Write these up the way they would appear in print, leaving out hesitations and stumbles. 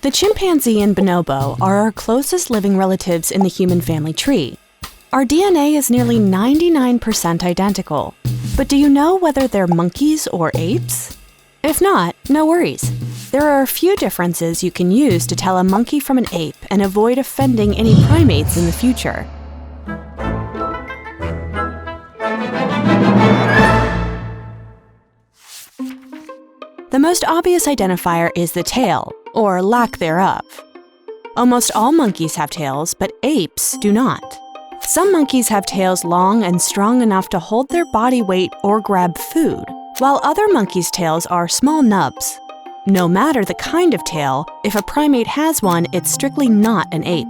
The chimpanzee and bonobo are our closest living relatives in the human family tree. Our DNA is nearly 99% identical. But do you know whether they're monkeys or apes? If not, no worries. There are a few differences you can use to tell a monkey from an ape and avoid offending any primates in the future. The most obvious identifier is the tail, or lack thereof. Almost all monkeys have tails, but apes do not. Some monkeys have tails long and strong enough to hold their body weight or grab food, while other monkeys' tails are small nubs. No matter the kind of tail, if a primate has one, it's strictly not an ape.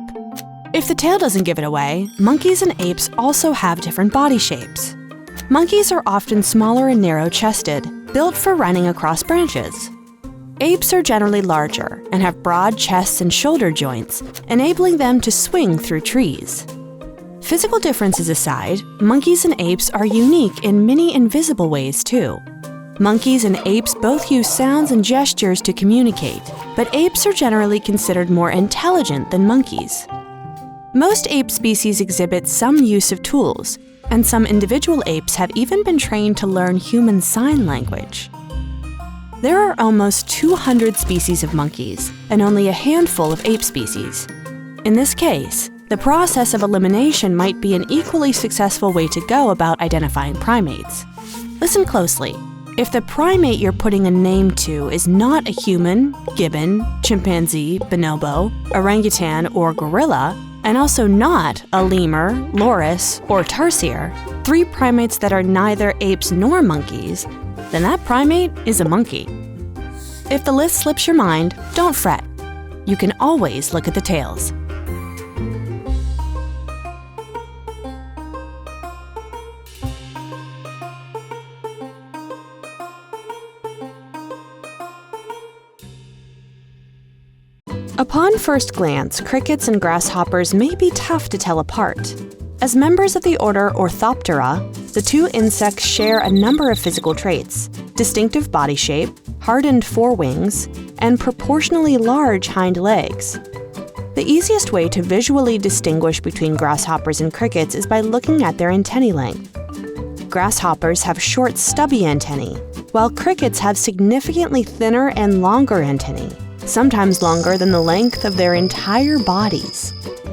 If the tail doesn't give it away, monkeys and apes also have different body shapes. Monkeys are often smaller and narrow-chested, built for running across branches. Apes are generally larger and have broad chests and shoulder joints, enabling them to swing through trees. Physical differences aside, monkeys and apes are unique in many invisible ways too. Monkeys and apes both use sounds and gestures to communicate, but apes are generally considered more intelligent than monkeys. Most ape species exhibit some use of tools, and some individual apes have even been trained to learn human sign language. There are almost 200 species of monkeys, and only a handful of ape species. In this case, the process of elimination might be an equally successful way to go about identifying primates. Listen closely. If the primate you're putting a name to is not a human, gibbon, chimpanzee, bonobo, orangutan, or gorilla, and also not a lemur, loris, or tarsier, 3 primates that are neither apes nor monkeys, then that primate is a monkey. If the list slips your mind, don't fret. You can always look at the tails. Upon first glance, crickets and grasshoppers may be tough to tell apart. As members of the order Orthoptera, the 2 insects share a number of physical traits: distinctive body shape, hardened forewings, and proportionally large hind legs. The easiest way to visually distinguish between grasshoppers and crickets is by looking at their antennae length. Grasshoppers have short, stubby antennae, while crickets have significantly thinner and longer antennae, sometimes longer than the length of their entire bodies.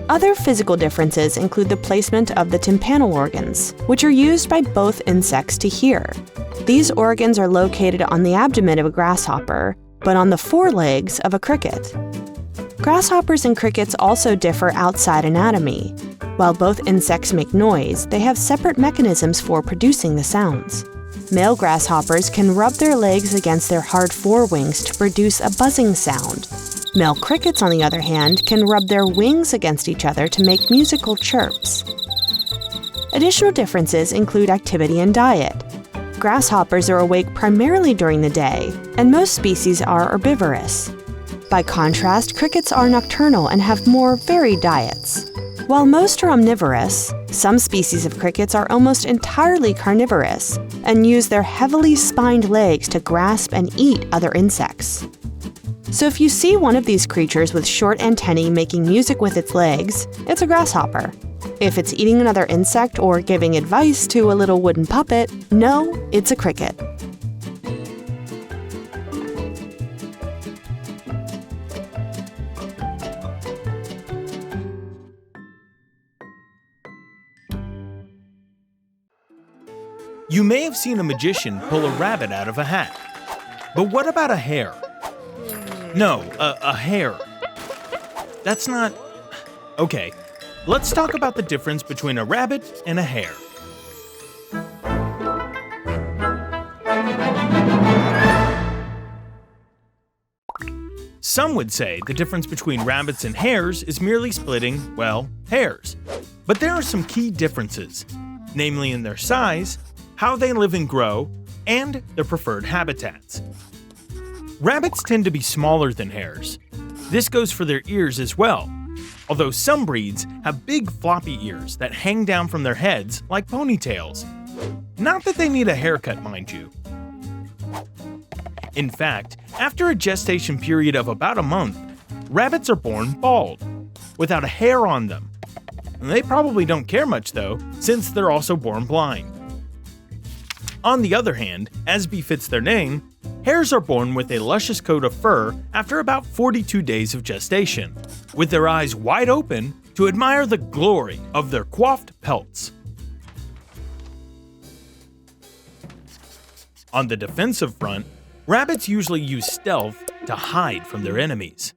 Other physical differences include the placement of the tympanal organs, which are used by both insects to hear. These organs are located on the abdomen of a grasshopper, but on the forelegs of a cricket. Grasshoppers and crickets also differ outside anatomy. While both insects make noise, they have separate mechanisms for producing the sounds. Male grasshoppers can rub their legs against their hard forewings to produce a buzzing sound. Male crickets, on the other hand, can rub their wings against each other to make musical chirps. Additional differences include activity and diet. Grasshoppers are awake primarily during the day, and most species are herbivorous. By contrast, crickets are nocturnal and have more varied diets. While most are omnivorous, some species of crickets are almost entirely carnivorous and use their heavily spined legs to grasp and eat other insects. So if you see one of these creatures with short antennae making music with its legs, it's a grasshopper. If it's eating another insect or giving advice to a little wooden puppet, no, it's a cricket. You may have seen a magician pull a rabbit out of a hat. But what about a hare? No, a hare. That's not... Okay, let's talk about the difference between a rabbit and a hare. Some would say the difference between rabbits and hares is merely splitting, well, hairs. But there are some key differences, namely in their size, how they live and grow, and their preferred habitats. Rabbits tend to be smaller than hares. This goes for their ears as well, although some breeds have big floppy ears that hang down from their heads like ponytails. Not that they need a haircut, mind you. In fact, after a gestation period of about a month, rabbits are born bald, without a hair on them. They probably don't care much though, since they're also born blind. On the other hand, as befits their name, hares are born with a luscious coat of fur after about 42 days of gestation, with their eyes wide open to admire the glory of their coiffed pelts. On the defensive front, rabbits usually use stealth to hide from their enemies.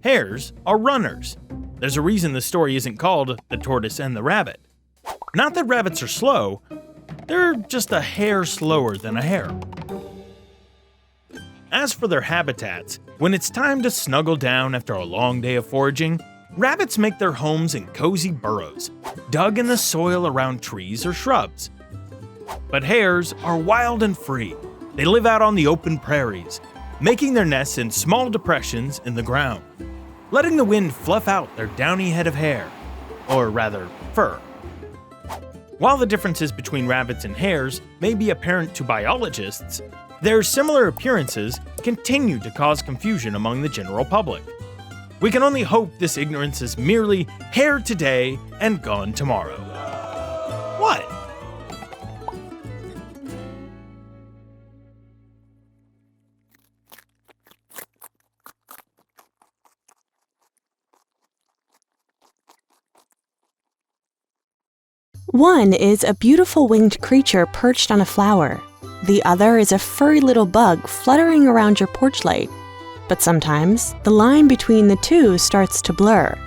Hares are runners. There's a reason the story isn't called The Tortoise and the Rabbit. Not that rabbits are slow, they're just a hair slower than a hare. As for their habitats, when it's time to snuggle down after a long day of foraging, rabbits make their homes in cozy burrows, dug in the soil around trees or shrubs. But hares are wild and free. They live out on the open prairies, making their nests in small depressions in the ground, letting the wind fluff out their downy head of hair, or rather, fur. While the differences between rabbits and hares may be apparent to biologists, their similar appearances continue to cause confusion among the general public. We can only hope this ignorance is merely here today and gone tomorrow. What? One is a beautiful winged creature perched on a flower. The other is a furry little bug fluttering around your porch light. But sometimes, the line between the two starts to blur.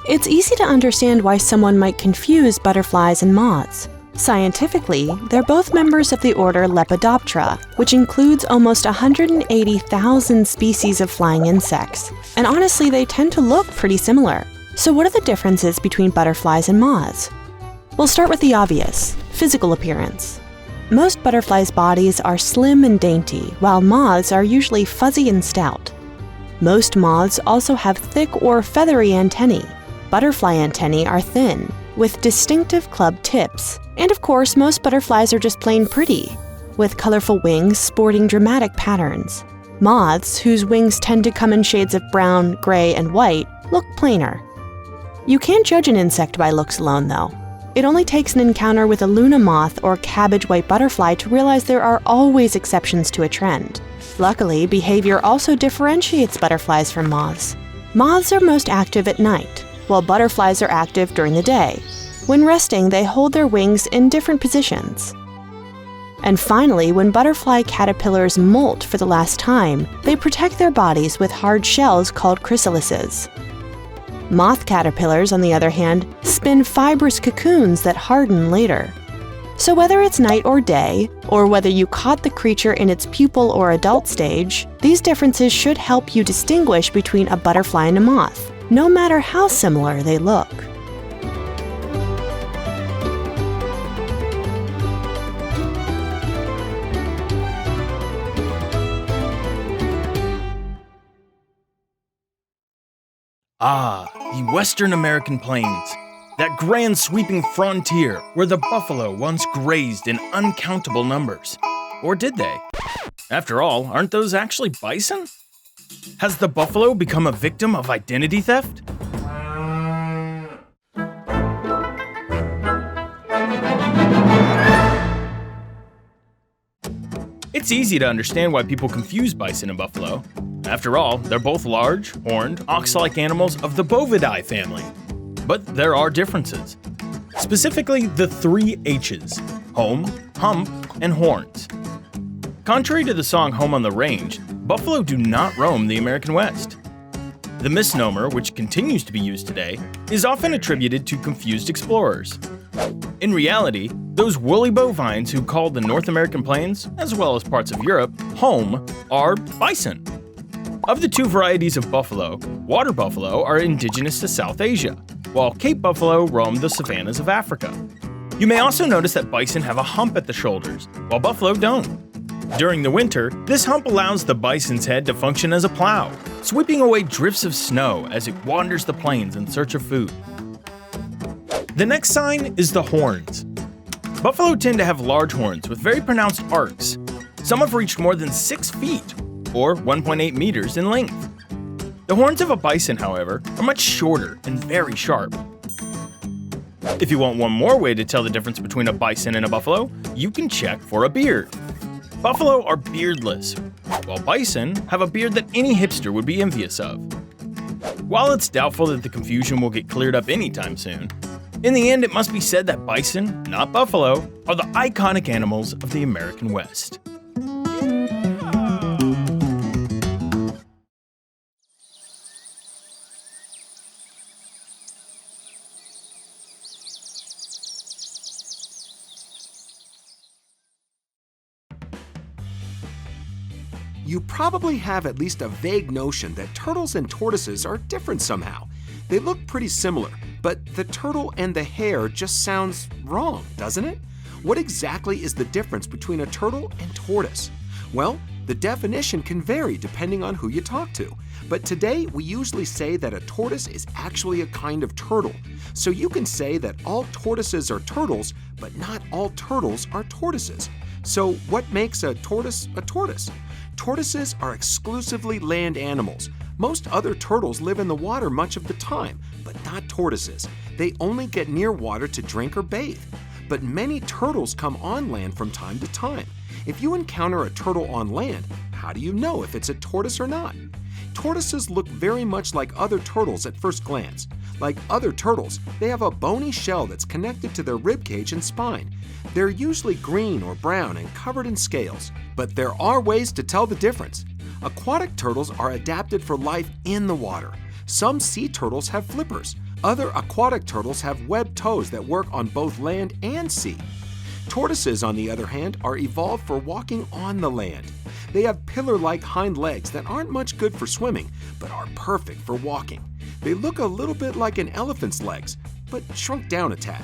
It's easy to understand why someone might confuse butterflies and moths. Scientifically, they're both members of the order Lepidoptera, which includes almost 180,000 species of flying insects. And honestly, they tend to look pretty similar. So what are the differences between butterflies and moths? We'll start with the obvious, physical appearance. Most butterflies' bodies are slim and dainty, while moths are usually fuzzy and stout. Most moths also have thick or feathery antennae. Butterfly antennae are thin, with distinctive club tips. And of course, most butterflies are just plain pretty, with colorful wings sporting dramatic patterns. Moths, whose wings tend to come in shades of brown, gray, and white, look plainer. You can't judge an insect by looks alone, though. It only takes an encounter with a Luna moth or cabbage white butterfly to realize there are always exceptions to a trend. Luckily, behavior also differentiates butterflies from moths. Moths are most active at night, while butterflies are active during the day. When resting, they hold their wings in different positions. And finally, when butterfly caterpillars molt for the last time, they protect their bodies with hard shells called chrysalises. Moth caterpillars, on the other hand, spin fibrous cocoons that harden later. So whether it's night or day, or whether you caught the creature in its pupal or adult stage, these differences should help you distinguish between a butterfly and a moth, no matter how similar they look. Ah, the Western American plains, that grand sweeping frontier where the buffalo once grazed in uncountable numbers. Or did they? After all, aren't those actually bison? Has the buffalo become a victim of identity theft? It's easy to understand why people confuse bison and buffalo. After all, they're both large, horned, ox-like animals of the Bovidae family. But there are differences. Specifically, the three H's: home, hump, and horns. Contrary to the song Home on the Range, buffalo do not roam the American West. The misnomer, which continues to be used today, is often attributed to confused explorers. In reality, those woolly bovines who called the North American plains, as well as parts of Europe, home, are bison. Of the two varieties of buffalo, water buffalo are indigenous to South Asia, while Cape buffalo roam the savannas of Africa. You may also notice that bison have a hump at the shoulders, while buffalo don't. During the winter, this hump allows the bison's head to function as a plow, sweeping away drifts of snow as it wanders the plains in search of food. The next sign is the horns. Buffalo tend to have large horns with very pronounced arcs. Some have reached more than 6 feet. or 1.8 meters in length. The horns of a bison, however, are much shorter and very sharp. If you want one more way to tell the difference between a bison and a buffalo, you can check for a beard. Buffalo are beardless, while bison have a beard that any hipster would be envious of. While it's doubtful that the confusion will get cleared up anytime soon, in the end it must be said that bison, not buffalo, are the iconic animals of the American West. You probably have at least a vague notion that turtles and tortoises are different somehow. They look pretty similar, but the turtle and the hare just sounds wrong, doesn't it? What exactly is the difference between a turtle and tortoise? Well, the definition can vary depending on who you talk to. But today, we usually say that a tortoise is actually a kind of turtle. So you can say that all tortoises are turtles, but not all turtles are tortoises. So what makes a tortoise a tortoise? Tortoises are exclusively land animals. Most other turtles live in the water much of the time, but not tortoises. They only get near water to drink or bathe. But many turtles come on land from time to time. If you encounter a turtle on land, how do you know if it's a tortoise or not? Tortoises look very much like other turtles at first glance. Like other turtles, they have a bony shell that's connected to their ribcage and spine. They're usually green or brown and covered in scales, but there are ways to tell the difference. Aquatic turtles are adapted for life in the water. Some sea turtles have flippers. Other aquatic turtles have webbed toes that work on both land and sea. Tortoises, on the other hand, are evolved for walking on the land. They have pillar-like hind legs that aren't much good for swimming, but are perfect for walking. They look a little bit like an elephant's legs, but shrunk down a tad.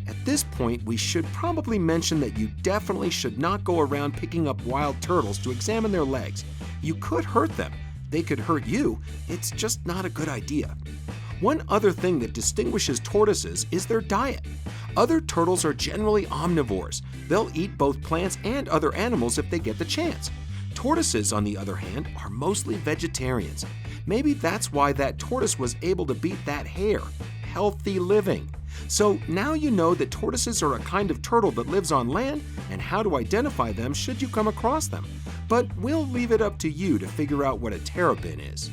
At this point, we should probably mention that you definitely should not go around picking up wild turtles to examine their legs. You could hurt them. They could hurt you. It's just not a good idea. One other thing that distinguishes tortoises is their diet. Other turtles are generally omnivores. They'll eat both plants and other animals if they get the chance. Tortoises, on the other hand, are mostly vegetarians. Maybe that's why that tortoise was able to beat that hare. Healthy living. So now you know that tortoises are a kind of turtle that lives on land and how to identify them should you come across them. But we'll leave it up to you to figure out what a terrapin is.